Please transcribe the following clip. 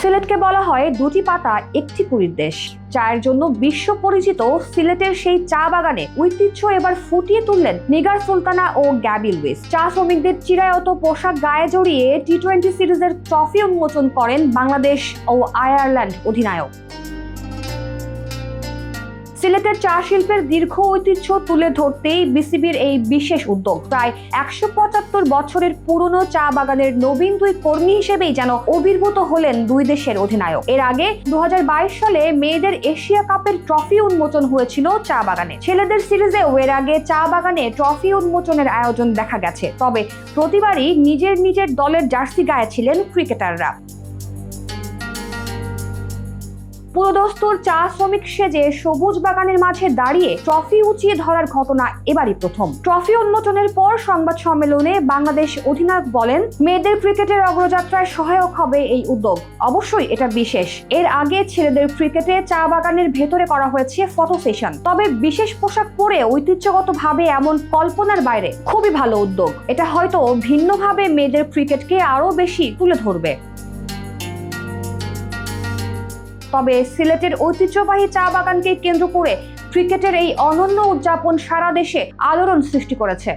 সিলেটকে বলা হয় দুটি পাতা একটি কুড়ির দেশ। চায়ের জন্য বিশ্ব পরিচিত সিলেটের সেই চা বাগানে ঐতিহ্য এবার ফুটিয়ে তুললেন নিগার সুলতানা ও গ্যাবি লুইস। চা শ্রমিকদের চিরায়ত পোশাক গায়ে জড়িয়ে টি-20 সিরিজের ট্রফি উন্মোচন করেন বাংলাদেশ ও আয়ারল্যান্ড অধিনায়ক। সিলেটের চা শিল্পের দীর্ঘ ঐতিহ্য তুলে ধরতেই বিসিবির এই বিশেষ উদ্যোগ। প্রায় ১৭৫ বছরের পুরনো চা বাগানের নবীন দুই কর্মী হিসেবেই যেন আবির্ভূত হলেন দুই দেশের অধিনায়ক। এর আগে ২০২২ সালে মেয়েদের এশিয়া কাপের ট্রফি উন্মোচন হয়েছিল চা বাগানে। ছেলেদের সিরিজেও এর আগে চা বাগানে ট্রফি উন্মোচনের আয়োজন দেখা গেছে। তবে প্রতিবারই নিজের দলের জার্সি গায়ে ছিলেন ক্রিকেটাররা। পুরোদস্তুর চা শ্রমিক সেজে সবুজ বাগানের মাঝে দাঁড়িয়ে ট্রফি উঁচিয়ে ধরার ঘটনা এবারই প্রথম। ট্রফি উন্মোচনের পর সংবাদ সম্মেলনে বাংলাদেশ অধিনায়ক বলেন, মেয়েদের ক্রিকেটের অগ্রযাত্রায় সহায়ক হবে এই উদ্যোগ। অবশ্যই এটা বিশেষ। এর আগে ছেলেদের ক্রিকেটে চা বাগানের ভেতরে করা হয়েছে ফটো সেশন। তবে বিশেষ পোশাক পরে ঐতিহ্যগতভাবে এমন কল্পনার বাইরে। খুবই ভালো উদ্যোগ। এটা হয়তো ভিন্নভাবে মেয়েদের ক্রিকেটকে আরো বেশি তুলে ধরবে। তবে সিলেটের ঐতিহ্যবাহী চা বাগানকে কেন্দ্র করে ক্রিকেটের এই অনন্য উদযাপন সারা দেশে আলোড়ন সৃষ্টি করেছে।